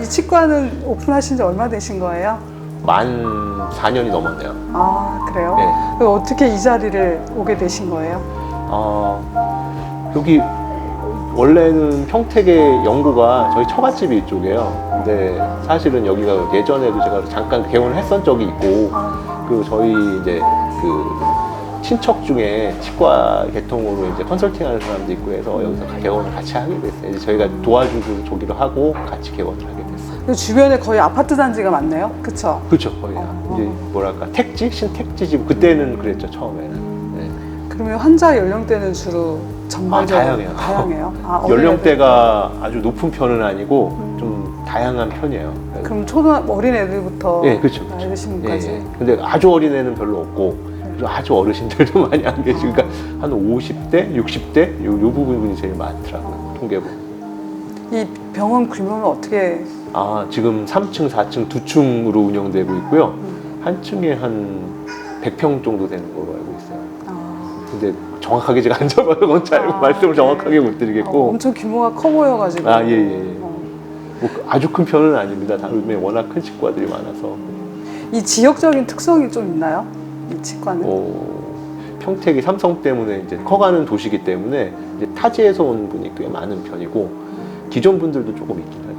치과는 오픈하신 지 얼마 되신 거예요? 만 4년이 넘었네요. 아, 그래요? 네. 그럼 어떻게 이 자리를 오게 되신 거예요? 여기 원래는 평택의 연구가 저희 처갓집이 이쪽이에요. 근데 사실은 여기가 예전에도 제가 잠깐 개원을 했던 적이 있고, 그 저희 이제 그 친척 중에 치과 계통으로 이제 컨설팅하는 사람도 있고 해서 여기서 개원을 같이 하게 됐어요. 이제 저희가 도와주고 조기로 하고 같이 개원을 하게 됐어요. 그 주변에 거의 아파트 단지가 많네요, 그렇죠? 그렇죠, 거의 이제 뭐랄까 택지, 신택지집 그때는 그랬죠 처음에는. 네. 그러면 환자 연령대는 주로 전반적으로 다양해요. 다양해요. 연령대가 아주 높은 편은 아니고 좀 다양한 편이에요. 그럼 어린 애들부터 예, 그렇죠. 나이 드신 분까지. 예. 근데 아주 어린 애는 별로 없고 그리고 아주 어르신들도 많이 안 계시고, 그러니까 한 50대, 60대 요 부분이 제일 많더라고요, 통계보면. 이 병원 규모는 어떻게? 지금 3층, 4층 두 층으로 운영되고 있고요. 한 층에 한 100평 정도 되는 걸로 알고 있어요. 근데 정확하게 제가 안 잡아서 잘 말씀을 정확하게 못 드리겠고. 엄청 규모가 커 보여가지고. 예. 뭐 아주 큰 편은 아닙니다. 다름에 워낙 큰 치과들이 많아서. 이 지역적인 특성이 좀 있나요? 이 치과는? 평택이 삼성 때문에 이제 커가는 도시이기 때문에 이제 타지에서 온 분이 꽤 많은 편이고, 기존 분들도 조금 있긴 하죠.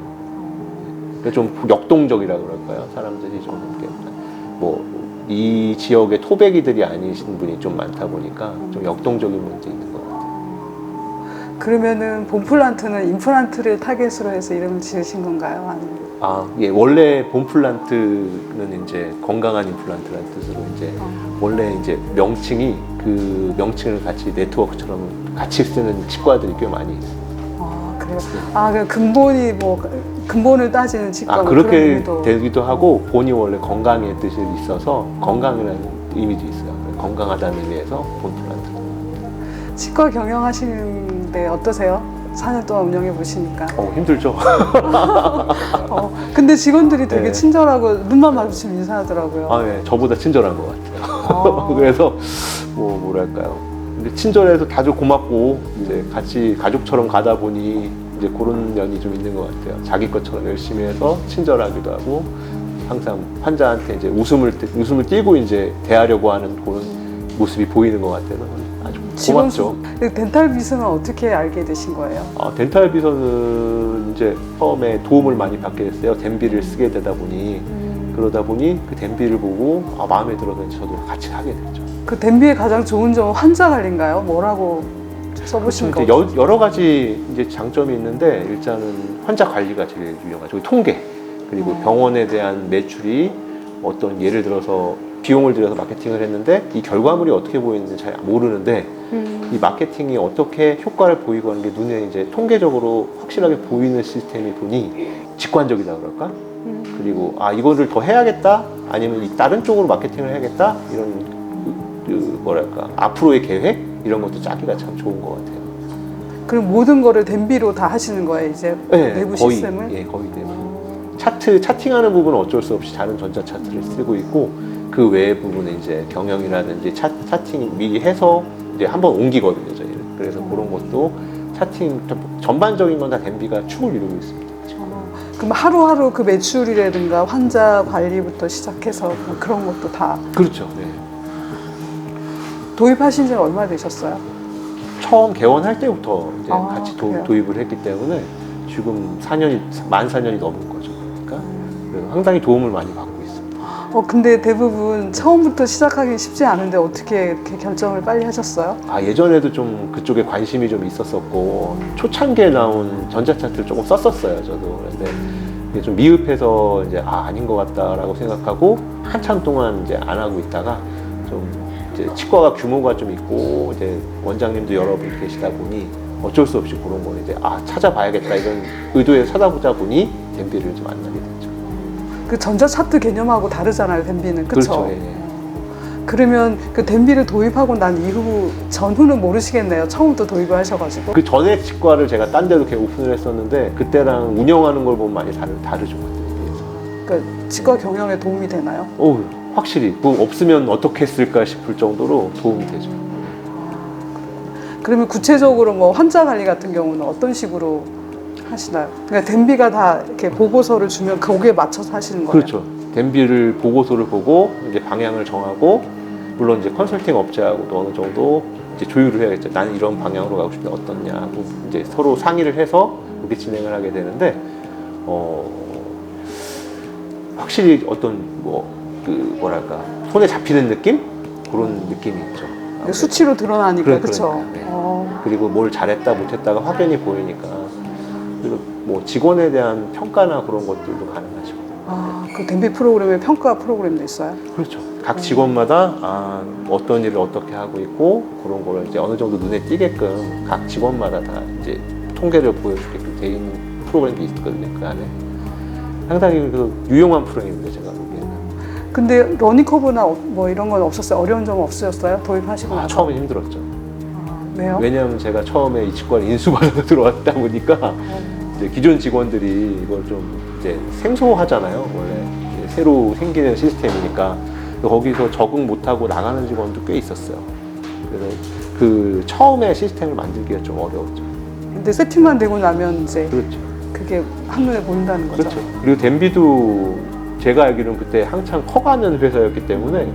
그러니까 좀 역동적이라 그럴까요? 사람들이 좀 이렇게 이 지역의 토백이들이 아니신 분이 좀 많다 보니까 좀 역동적인 문제 있는 것 같아요. 그러면은 본플란트는 임플란트를 타겟으로 해서 이름을 지으신 건가요? 아니면? 예, 원래 본플란트는 이제 건강한 임플란트라는 뜻으로 이제 원래 이제 명칭이 그 명칭을 같이 네트워크처럼 같이 쓰는 치과들이 꽤 많이 있어요. 그래요? 그 근본을 따지는 치과. 그렇게 되기도 하고, 본이 원래 건강의 뜻이 있어서 건강이라는 의미도 있어요. 건강하다는 의미에서 본플란트. 치과 경영하시는데 어떠세요? 4년 동안 운영해 보시니까. 힘들죠. 근데 직원들이 되게 네. 친절하고 눈만 마주치면 인사하더라고요. 예, 저보다 친절한 것 같아요. 그래서 뭐랄까요. 근데 친절해서 다들 고맙고 이제 같이 가족처럼 가다 보니 이제 그런 면이 좀 있는 것 같아요. 자기 것처럼 열심히 해서 친절하기도 하고, 항상 환자한테 이제 웃음을 띠고 이제 대하려고 하는 그런 모습이 보이는 것 같아서 아주 고맙죠. 덴탈 비서는 어떻게 알게 되신 거예요? 덴탈 비서는 이제 처음에 도움을 많이 받게 됐어요. 덴비를 쓰게 되다 보니, 그러다 보니 그 덴비를 보고 마음에 들어서 저도 같이 하게 됐죠. 그 덴비의 가장 좋은 점은 환자 관리인가요? 뭐라고 써보신 거? 여러 가지 이제 장점이 있는데, 일단은 환자 관리가 제일 유용하죠. 통계, 그리고 병원에 대한 매출이 어떤, 예를 들어서 비용을 들여서 마케팅을 했는데 이 결과물이 어떻게 보이는지 잘 모르는데 이 마케팅이 어떻게 효과를 보이고 하는 게 눈에 이제 통계적으로 확실하게 보이는 시스템이 보니 직관적이다 그럴까? 그리고 이거를 더 해야겠다, 아니면 다른 쪽으로 마케팅을 해야겠다, 이런 뭐랄까 앞으로의 계획 이런 것도 짜기가 참 좋은 것 같아요. 그럼 모든 거를 덴비로 다 하시는 거예요, 이제? 네, 내부 거의, 시스템을? 거의 대부분. 차팅하는 부분은 어쩔 수 없이 다른 전자 차트를 쓰고 있고, 그 외의 부분은 이제 경영이라든지 차팅 미리 해서 이제 한번 옮기거든요, 저희는. 그래서 그런 것도 차팅 전반적인 건 다 덴비가 축을 이루고 있습니다. 그럼 하루하루 그 매출이라든가 환자 관리부터 시작해서 그런 것도 다? 그렇죠. 네. 도입하신 지는 얼마 되셨어요? 처음 개원할 때부터 이제 같이 그래요? 도입을 했기 때문에 지금 만 4년이 넘은 거죠. 그러니까 상당히 도움을 많이 받고 있습니다. 근데 대부분 처음부터 시작하기 쉽지 않은데 어떻게 이렇게 결정을 빨리 하셨어요? 예전에도 좀 그쪽에 관심이 좀 있었었고, 초창기에 나온 전자차트를 조금 썼었어요, 저도. 근데 이게 좀 미흡해서 이제 아닌 것 같다라고 생각하고 한참 동안 이제 안 하고 있다가, 좀 이제 치과가 규모가 좀 있고 이제 원장님도 여러 분 계시다 보니 어쩔 수 없이 그런 거 이제 찾아봐야겠다 이런 의도에서 찾아보자 보니 덴비를 좀 만나게 됐죠. 그 전자차트 개념하고 다르잖아요, 덴비는. 그렇죠? 그렇죠. 예. 그러면 그 덴비를 도입하고 난 전후는 모르시겠네요. 처음부터 도입을 하셔가지고. 그 전에 치과를 제가 딴 데도 오픈을 했었는데, 그때랑 운영하는 걸 보면 많이 다르죠. 그러니까 치과 경영에 도움이 되나요? 확실히 없으면 어떻게 했을까 싶을 정도로 도움이 되죠. 그러면 구체적으로 환자 관리 같은 경우는 어떤 식으로 하시나요? 그러니까 덴비가 다 이렇게 보고서를 주면 거기에 맞춰서 하시는 거예요? 그렇죠. 덴비를 보고서를 보고 이제 방향을 정하고, 물론 이제 컨설팅 업체하고도 어느 정도 이제 조율을 해야겠죠. 나는 이런 방향으로 가고 싶은데 어떻냐고 이제 서로 상의를 해서 그렇게 진행을 하게 되는데, 확실히 어떤 뭐랄까 손에 잡히는 느낌, 그런 느낌이 있죠. 아무래도. 수치로 드러나니까 그렇죠. 네. 그리고 뭘 잘했다 못했다가 확연히 보이니까. 그리고 뭐 직원에 대한 평가나 그런 것들도 가능하죠. 그 덴비 프로그램에 평가 프로그램도 있어요? 그렇죠. 각 직원마다 어떤 일을 어떻게 하고 있고, 그런 거를 이제 어느 정도 눈에 띄게끔 각 직원마다 다 이제 통계를 보여주게끔 돼 있는 프로그램이 있거든요. 그 안에 상당히 그 유용한 프로그램입니다. 제가 보기에는. 근데 러닝커브나 뭐 이런 건 없었어요? 어려운 점은 없으셨어요? 도입하시고 나서? 처음에 힘들었죠. 왜요? 왜냐하면 제가 처음에 이 치과를 인수받아서 들어왔다 보니까 이제 기존 직원들이 이걸 좀 이제 생소하잖아요. 원래 이제 새로 생기는 시스템이니까. 거기서 적응 못하고 나가는 직원도 꽤 있었어요. 그래서 그 처음에 시스템을 만들기가 좀 어려웠죠. 근데 세팅만 되고 나면 이제 그렇죠. 그게 한눈에 보인다는 거죠? 그렇죠. 그리고 덴비도 제가 알기로는 그때 한창 커가는 회사였기 때문에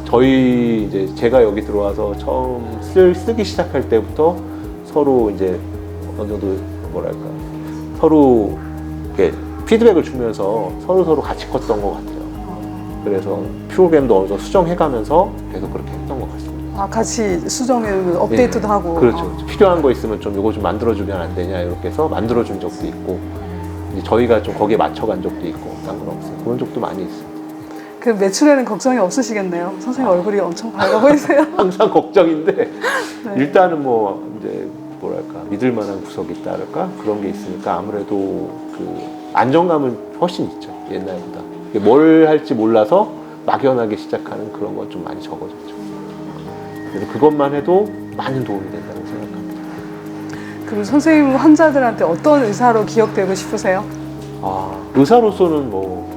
저희 이제 제가 여기 들어와서 처음 쓰기 시작할 때부터 서로 이제 어느 정도 뭐랄까 서로 이렇게 피드백을 주면서 서로 같이 컸던 것 같아요. 그래서 프로그램도 어느 정도 수정해가면서 계속 그렇게 했던 것 같습니다. 같이 수정해놓으면 업데이트도 하고. 그렇죠. 필요한 거 있으면 좀 이거 좀 만들어주면 안 되냐 이렇게 해서 만들어준 적도 있고, 이제 저희가 좀 거기에 맞춰간 적도 있고, 상관없어요. 그런 적도 많이 있어요. 그 매출에는 걱정이 없으시겠네요. 선생님 얼굴이 엄청 밝아 보이세요. 항상 걱정인데 네. 일단은 뭐 이제 뭐랄까 믿을 만한 구석이 있다 할까 그런 게 있으니까 아무래도 그 안정감은 훨씬 있죠. 옛날보다. 뭘 할지 몰라서 막연하게 시작하는 그런 건 좀 많이 적어졌죠. 그래서 그것만 해도 많은 도움이 된다고 생각합니다. 그럼 선생님 환자들한테 어떤 의사로 기억되고 싶으세요? 의사로서는 뭐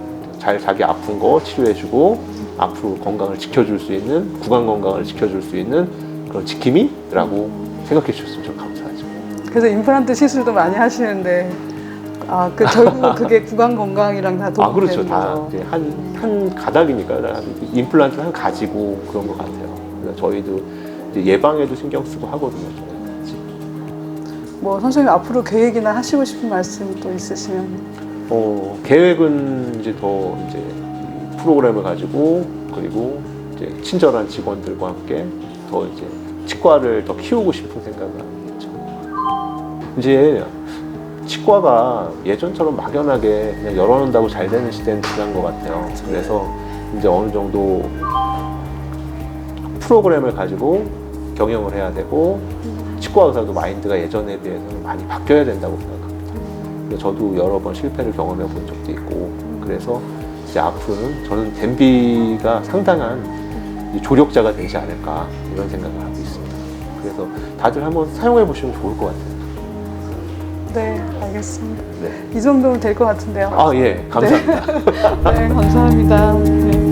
잘 자기 아픈 거 치료해주고 앞으로 건강을 지켜줄 수 있는, 구강 건강을 지켜줄 수 있는 그런 지킴이라고 생각해 주셨으면 좀 감사하죠. 그래서 임플란트 시술도 많이 하시는데 결국 그게 구강 건강이랑 다 도움이 그렇죠. 되는 다 거죠. 이제 한 가닥이니까 임플란트 한 가지고 그런 것 같아요. 그래서 저희도 이제 예방에도 신경 쓰고 하거든요. 뭐 선생님 앞으로 계획이나 하시고 싶은 말씀 또 있으시면? 계획은 이제 더 이제 이 프로그램을 가지고, 그리고 이제 친절한 직원들과 함께 더 이제 치과를 더 키우고 싶은 생각을 하고 있죠. 이제 치과가 예전처럼 막연하게 그냥 열어놓는다고 잘 되는 시대는 지난 것 같아요. 그래서 이제 어느 정도 프로그램을 가지고 경영을 해야 되고, 치과 의사도 마인드가 예전에 비해서는 많이 바뀌어야 된다고 생각합니다. 저도 여러 번 실패를 경험해 본 적도 있고, 그래서 이제 앞으로는 저는 덴비가 상당한 조력자가 되지 않을까 이런 생각을 하고 있습니다. 그래서 다들 한번 사용해 보시면 좋을 것 같아요. 네, 알겠습니다. 네. 이 정도면 될 것 같은데요. 예, 감사합니다. 네, 감사합니다. 네.